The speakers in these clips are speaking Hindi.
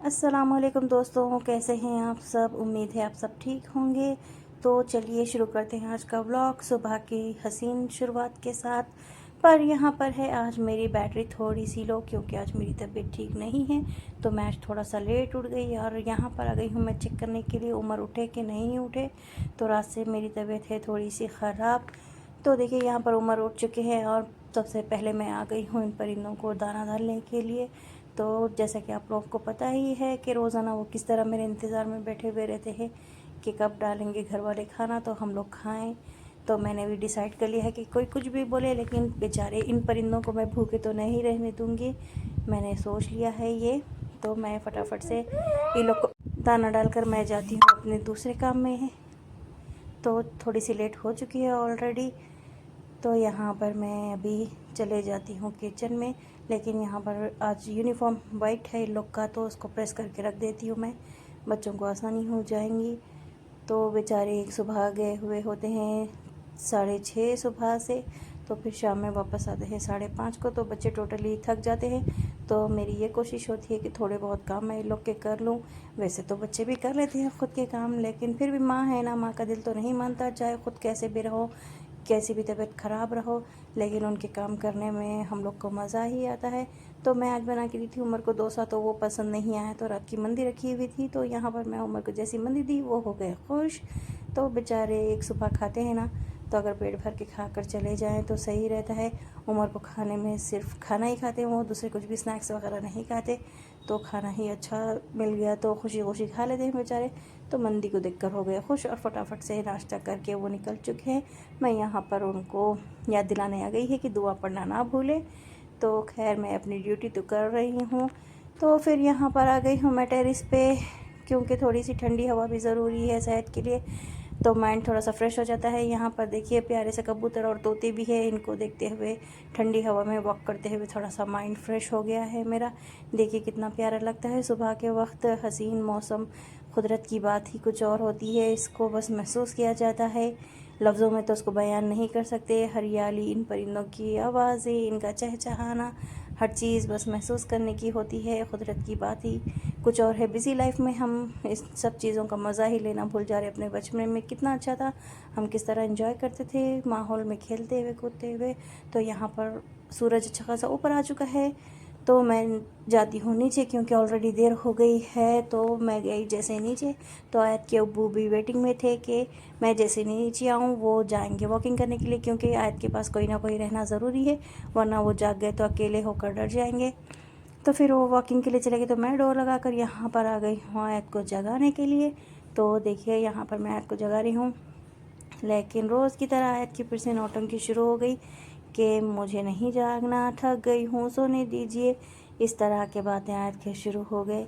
अस्सलामुअलैकुम दोस्तों, कैसे हैं आप सब। उम्मीद है आप सब ठीक होंगे। तो चलिए शुरू करते हैं आज का व्लॉग सुबह की हसीन शुरुआत के साथ। पर यहाँ पर है आज मेरी बैटरी थोड़ी सी लो, क्योंकि आज मेरी तबीयत ठीक नहीं है। तो मैं आज थोड़ा सा लेट उठ गई और यहाँ पर आ गई हूँ मैं चेक करने के लिए उमर उठे कि नहीं उठे। तो रात से मेरी तबीयत है थोड़ी सी ख़राब। तो देखिए यहाँ पर उमर उठ चुके हैं और सबसे पहले मैं आ गई हूँ इन परिंदों को दाना डालने के लिए। तो जैसा कि आप लोगों को पता ही है कि रोज़ाना वो किस तरह मेरे इंतज़ार में बैठे हुए रहते हैं कि कब डालेंगे घर वाले खाना तो हम लोग खाएं। तो मैंने भी डिसाइड कर लिया है कि कोई कुछ भी बोले, लेकिन बेचारे इन परिंदों को मैं भूखे तो नहीं रहने दूंगी। मैंने सोच लिया है ये। तो मैं फटाफट से ये लोग को दाना डालकर मैं जाती हूँ अपने दूसरे काम में। तो थोड़ी सी लेट हो चुकी है ऑलरेडी। तो यहाँ पर मैं अभी चले जाती हूँ किचन में, लेकिन यहाँ पर आज यूनिफॉर्म वाइट है इन लोग का, तो उसको प्रेस करके रख देती हूँ मैं, बच्चों को आसानी हो जाएंगी। तो बेचारे एक सुबह गए हुए होते हैं 6:30 सुबह से, तो फिर शाम में वापस आते हैं 5:30 को। तो बच्चे टोटली थक जाते हैं। तो मेरी ये कोशिश होती है कि थोड़े बहुत काम मैं इन लोग के कर लूँ। वैसे तो बच्चे भी कर लेते हैं ख़ुद के काम, लेकिन फिर भी माँ है ना, माँ का दिल तो नहीं मानता, चाहे ख़ुद कैसे भी रहो, कैसी भी तबीयत ख़राब रहो, लेकिन उनके काम करने में हम लोग को मज़ा ही आता है। तो मैं आज बना के दी थी उमर को डोसा, तो वो पसंद नहीं आया, तो रात की मंदी रखी हुई थी। तो यहाँ पर मैं उमर को जैसी मंदी दी वो हो गए खुश। तो बेचारे एक सुबह खाते हैं ना, तो अगर पेट भर के खा कर चले जाएँ तो सही रहता है। उमर को खाने में सिर्फ खाना ही खाते हैं वो, दूसरे कुछ भी स्नैक्स वगैरह नहीं खाते। तो खाना ही अच्छा मिल गया तो खुशी खुशी खा लेते हैं बेचारे। तो मंदी को देखकर हो गए खुश और फटाफट से नाश्ता करके वो निकल चुके हैं। मैं यहाँ पर उनको याद दिलाने आ गई है कि दुआ पढ़ना ना भूलें। तो खैर मैं अपनी ड्यूटी तो कर रही हूँ। तो फिर यहाँ पर आ गई हूँ मैं टेरेस पे, क्योंकि थोड़ी सी ठंडी हवा भी ज़रूरी है सेहत के लिए, तो माइंड थोड़ा सा फ्रेश हो जाता है। यहाँ पर देखिए प्यारे से कबूतर और तोते भी है, इनको देखते हुए ठंडी हवा में वॉक करते हुए थोड़ा सा माइंड फ्रेश हो गया है मेरा। देखिए कितना प्यारा लगता है सुबह के वक्त, हसीन मौसम। कुदरत की बात ही कुछ और होती है, इसको बस महसूस किया जाता है, लफ्ज़ों में तो उसको बयान नहीं कर सकते। हरियाली, इन परिंदों की आवाज़ें, इनका चहचहाना, हर चीज़ बस महसूस करने की होती है। कुदरत की बात ही कुछ और है। बिज़ी लाइफ में हम इस सब चीज़ों का मज़ा ही लेना भूल जा रहे। अपने बचपन में कितना अच्छा था, हम किस तरह एंजॉय करते थे माहौल में खेलते हुए कूदते हुए। तो यहाँ पर सूरज अच्छा खासा ऊपर आ चुका है, तो मैं जाती हूँ नीचे, क्योंकि ऑलरेडी देर हो गई है। तो मैं गई जैसे नीचे, तो आयत के अब्बू भी वेटिंग में थे कि मैं जैसे नीचे आऊँ वो जाएंगे वॉकिंग करने के लिए, क्योंकि आयत के पास कोई ना कोई रहना ज़रूरी है, वरना वो जाग गए तो अकेले होकर डर जाएंगे। तो फिर वो वॉकिंग के लिए चले गए, तो मैं डोर लगा कर यहाँ पर आ गई हूँ आयत को जगाने के लिए। तो देखिए यहाँ पर मैं आयत को जगा रही हूँ, लेकिन रोज़ की तरह आयत की फिर से नौटंकी शुरू हो गई कि मुझे नहीं जागना, थक गई हूँ, सोने दीजिए। इस तरह के बातें आयत के शुरू हो गए।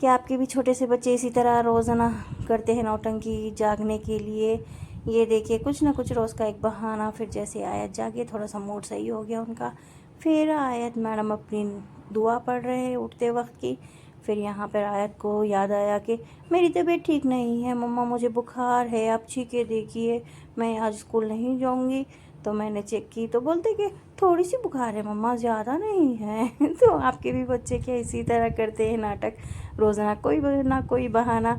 कि आपके भी छोटे से बच्चे इसी तरह रोज़ाना करते हैं नौटंकी जागने के लिए। ये देखिए कुछ ना कुछ रोज़ का एक बहाना। फिर जैसे आयत जागे, थोड़ा सा मूड सही हो गया उनका, फिर आयत मैडम अपनी दुआ पढ़ रहे हैं उठते वक्त की। फिर यहाँ पर आयत को याद आया कि मेरी तबीयत ठीक नहीं है मम्मा, मुझे बुखार है, आप छीके देखिए, मैं आज स्कूल नहीं जाऊँगी। तो मैंने चेक की तो बोलते कि थोड़ी सी बुखार है मम्मा, ज़्यादा नहीं है। तो आपके भी बच्चे क्या इसी तरह करते हैं नाटक, रोज़ाना कोई ना कोई बहाना।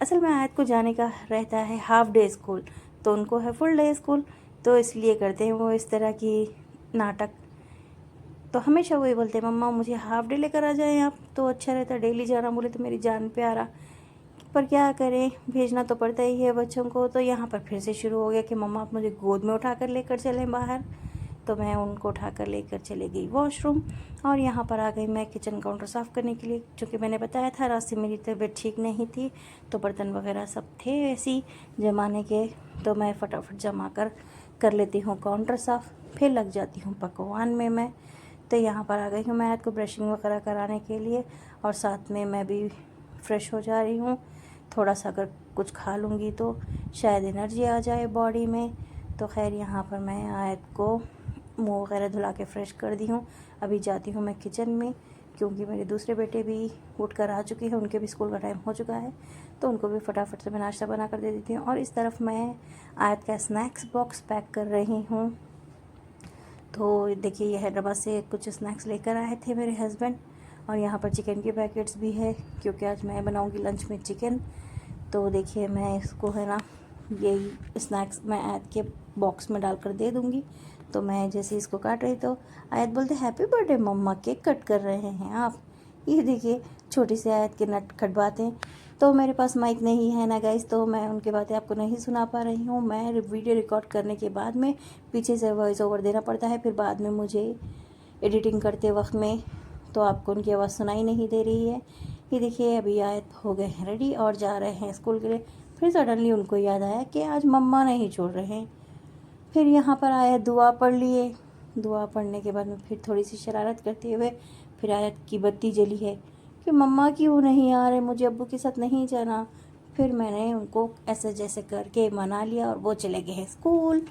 असल में आयत को जाने का रहता है हाफ डे स्कूल, तो उनको है फुल डे स्कूल, तो इसलिए करते हैं वो इस तरह की नाटक। तो हमेशा वही बोलते हैं मम्मा मुझे हाफ डे लेकर आ जाएं आप, तो अच्छा रहता। डेली जाना बोले तो मेरी जान पे आ रहा, पर क्या करें, भेजना तो पड़ता ही है बच्चों को। तो यहाँ पर फिर से शुरू हो गया कि मम्मा आप मुझे गोद में उठा कर लेकर चलें बाहर। तो मैं उनको उठाकर लेकर चली गई वॉशरूम, और यहाँ पर आ गई मैं किचन काउंटर साफ़ करने के लिए, क्योंकि मैंने बताया था रात से मेरी तबीयत ठीक नहीं थी, तो बर्तन वगैरह सब थे ऐसी जमाने के। तो मैं फटाफट जमा कर लेती हूँ काउंटर साफ़, फिर लग जाती हूँ पकवान में मैं। तो यहाँ पर आ गई हूँ मैं रात को ब्रशिंग वगैरह कराने के लिए, और साथ में मैं भी फ्रेश हो जा रही हूँ। थोड़ा सा अगर कुछ खा लूँगी तो शायद एनर्जी आ जाए बॉडी में। तो खैर यहाँ पर मैं आयत को मुँह वगैरह धुला के फ़्रेश कर दी हूँ। अभी जाती हूँ मैं किचन में, क्योंकि मेरे दूसरे बेटे भी उठ कर आ चुके हैं, उनके भी स्कूल का टाइम हो चुका है, तो उनको भी फटाफट से मैं नाश्ता बना कर दे देती हूँ। और इस तरफ मैं आयत का स्नैक्स बॉक्स पैक कर रही हूँ। तो देखिए ये हैदराबाद से कुछ स्नैक्स लेकर आए थे मेरे हस्बैंड, और यहाँ पर चिकन के पैकेट्स भी है क्योंकि आज मैं बनाऊँगी लंच में चिकन। तो देखिए मैं इसको है ना यही स्नैक्स मैं आयत के बॉक्स में डालकर दे दूँगी। तो मैं जैसे इसको काट रही तो आयत बोलते हैप्पी बर्थडे मम्मा, केक कट कर रहे हैं आप। ये देखिए छोटी सी आयत के नट खटबाते। तो मेरे पास माइक नहीं है ना गाइस, तो मैं उनकी बातें आपको नहीं सुना पा रही हूँ। मैं वीडियो रिकॉर्ड करने के बाद में पीछे से वॉइस ओवर देना पड़ता है, फिर बाद में मुझे एडिटिंग करते वक्त में तो आपको उनकी आवाज़ सुनाई नहीं दे रही है। ये देखिए अभी आयत हो गए हैं रेडी और जा रहे हैं स्कूल के लिए। फिर सडनली उनको याद आया कि आज मम्मा नहीं छोड़ रहे हैं। फिर यहाँ पर आयत दुआ पढ़ लिए। दुआ पढ़ने के बाद में फिर थोड़ी सी शरारत करते हुए फिर आयत की बत्ती जली है कि मम्मा क्यों नहीं आ रहे, मुझे अब्बू के साथ नहीं जाना। फिर मैंने उनको ऐसे जैसे करके मना लिया और वो चले गए हैं स्कूल।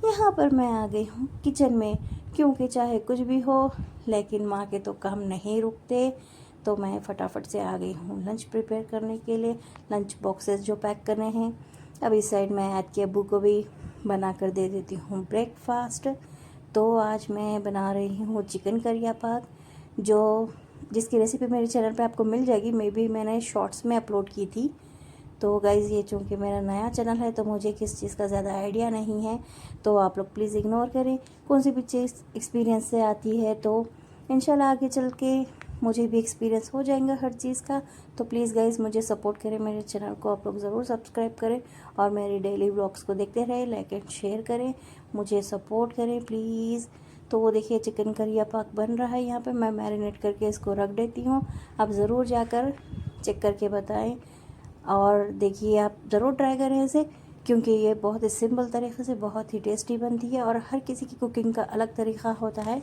यहाँ पर मैं आ गई हूँ किचन में क्योंकि चाहे कुछ भी हो लेकिन माँ के तो काम नहीं रुकते। तो मैं फटाफट से आ गई हूँ लंच प्रिपेयर करने के लिए, लंच बॉक्सेस जो पैक करने हैं। अब इस साइड मैं आयत के अब्बू को भी बना कर दे देती हूँ ब्रेकफास्ट। तो आज मैं बना रही हूँ चिकन करिया पाक, जिसकी रेसिपी मेरे चैनल पे आपको मिल जाएगी। मे बी मैंने शॉर्ट्स में अपलोड की थी। तो गाइज़ ये चूँकि मेरा नया चैनल है तो मुझे किस चीज़ का ज़्यादा आइडिया नहीं है, तो आप लोग प्लीज़ इग्नोर करें। कौन सी भी चीज़ एक्सपीरियंस से आती है तो इंशाल्लाह आगे चल के मुझे भी एक्सपीरियंस हो जाएगा हर चीज़ का। तो प्लीज़ गाइज़ मुझे सपोर्ट करें, मेरे चैनल को आप लोग ज़रूर सब्सक्राइब करें और मेरे डेली व्लॉग्स को देखते रहें, लाइक एंड शेयर करें, मुझे सपोर्ट करें प्लीज़। तो वो देखिए चिकन करिया पाक बन रहा है। यहाँ पे मैं मैरिनेट करके इसको रख देती हूँ। आप ज़रूर जाकर चेक करके बताएं और देखिए आप ज़रूर ट्राई करें इसे, क्योंकि ये बहुत ही सिंपल तरीके से बहुत ही टेस्टी बनती है और हर किसी की कुकिंग का अलग तरीका होता है।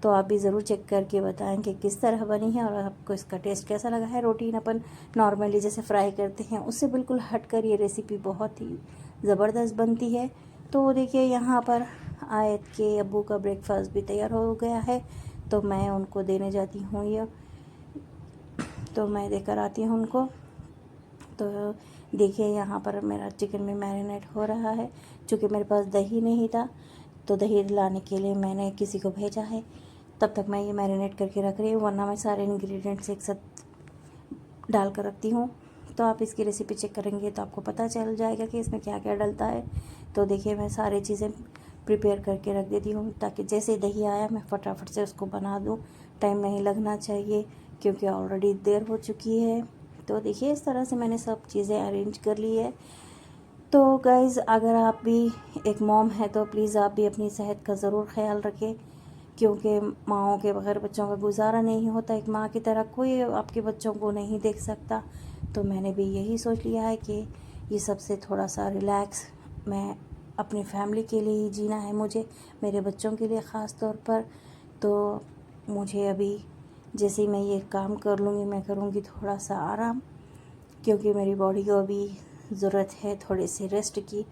तो आप भी ज़रूर चेक करके बताएं कि किस तरह बनी है और आपको इसका टेस्ट कैसा लगा है। रूटीन अपन नॉर्मली जैसे फ्राई करते हैं उससे बिल्कुल हटकर ये रेसिपी बहुत ही ज़बरदस्त बनती है। तो देखिए यहाँ पर आयत के अब्बू का ब्रेकफास्ट भी तैयार हो गया है, तो मैं उनको देने जाती हूँ। ये तो मैं देकर आती हूँ उनको। तो देखिए यहाँ पर मेरा चिकन में मैरिनेट हो रहा है। चूँकि मेरे पास दही नहीं था तो दही लाने के लिए मैंने किसी को भेजा है। तब तक मैं ये मैरिनेट करके रख रही हूँ, वरना मैं सारे इंग्रेडिएंट्स एक साथ डाल कर रखती हूँ। तो आप इसकी रेसिपी चेक करेंगे तो आपको पता चल जाएगा कि इसमें क्या क्या डलता है। तो देखिए मैं सारी चीज़ें प्रिपेयर करके रख देती हूँ ताकि जैसे दही आया मैं फटाफट से उसको बना दूँ। टाइम नहीं लगना चाहिए क्योंकि ऑलरेडी देर हो चुकी है। तो देखिए इस तरह से मैंने सब चीज़ें अरेंज कर ली है। तो गाइज़ अगर आप भी एक मॉम है तो प्लीज़ आप भी अपनी सेहत का ज़रूर ख्याल रखें, क्योंकि माँओं के बगैर बच्चों का गुजारा नहीं होता। एक माँ की तरह कोई आपके बच्चों को नहीं देख सकता। तो मैंने भी यही सोच लिया है कि ये सबसे थोड़ा सा रिलैक्स मैं अपनी फैमिली के लिए ही जीना है मुझे, मेरे बच्चों के लिए ख़ास तौर पर। तो मुझे अभी जैसे ही मैं ये काम कर लूँगी मैं करूँगी थोड़ा सा आराम, क्योंकि मेरी बॉडी को अभी ज़रूरत है थोड़ी सी रेस्ट की,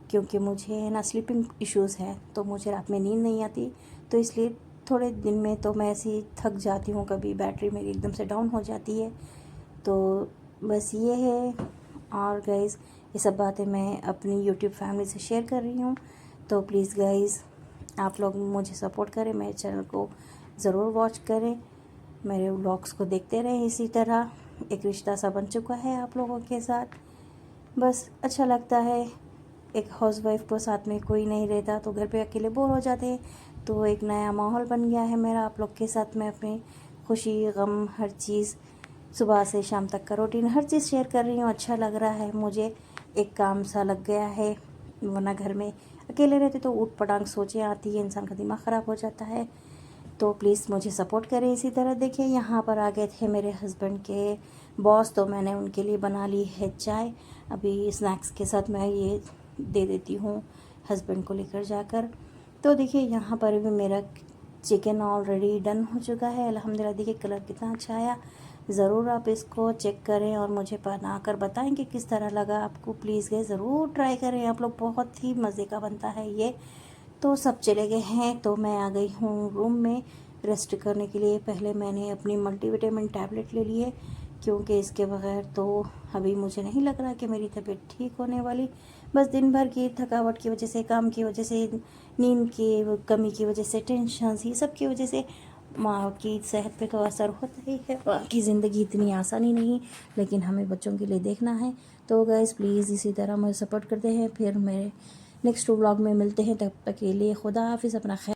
क्योंकि मुझे ना स्लीपिंग इश्यूज़ हैं तो मुझे रात में नींद नहीं आती। तो इसलिए थोड़े दिन में तो मैं ऐसे ही थक जाती हूँ, कभी बैटरी मेरी एकदम से डाउन हो जाती है। तो बस ये है। और गाइज़ ये सब बातें मैं अपनी यूट्यूब फैमिली से शेयर कर रही हूँ। तो प्लीज़ गाइज़ आप लोग मुझे सपोर्ट करें, मेरे चैनल को ज़रूर वॉच करें, मेरे व्लॉग्स को देखते रहें। इसी तरह एक रिश्ता सा बन चुका है आप लोगों के साथ। बस अच्छा लगता है, एक हाउसवाइफ को साथ में कोई नहीं रहता तो घर पे अकेले बोर हो जाते हैं। तो एक नया माहौल बन गया है मेरा आप लोग के साथ। मैं अपनी खुशी गम हर चीज़ सुबह से शाम तक का रूटीन हर चीज़ शेयर कर रही हूँ। अच्छा लग रहा है मुझे, एक काम सा लग गया है, वरना घर में अकेले रहते तो ऊट पटांग सोचें आती है, इंसान का दिमाग ख़राब हो जाता है। तो प्लीज़ मुझे सपोर्ट करें इसी तरह। देखिए यहाँ पर आ गए थे मेरे हस्बैंड के बॉस, तो मैंने उनके लिए बना ली है चाय। अभी स्नैक्स के साथ मैं ये दे देती हूँ हस्बैंड को लेकर जाकर। तो देखिए यहाँ पर भी मेरा चिकन ऑलरेडी डन हो चुका है अल्हम्दुलिल्लाह। देखिए कलर कितना अच्छा आया। ज़रूर आप इसको चेक करें और मुझे बनाकर बताएं कि किस तरह लगा आपको। प्लीज़ गए ज़रूर ट्राई करें आप लोग, बहुत ही मज़े का बनता है ये। तो सब चले गए हैं तो मैं आ गई हूँ रूम में रेस्ट करने के लिए। पहले मैंने अपनी मल्टीविटामिन टैबलेट ले ली है, क्योंकि इसके बगैर तो अभी मुझे नहीं लग रहा कि मेरी तबीयत ठीक होने वाली। बस दिन भर की थकावट की वजह से, काम की वजह से, नींद की कमी की वजह से, टेंशन ये सब की वजह से माँ की सेहत पे तो असर होता ही है, माँ की ज़िंदगी इतनी आसानी नहीं, लेकिन हमें बच्चों के लिए देखना है। तो गाइज़ प्लीज़ इसी तरह मुझे सपोर्ट करते हैं। फिर मेरे नेक्स्ट व्लॉग में मिलते हैं, तब तक के लिए खुदा हाफिज़, अपना ख्याल।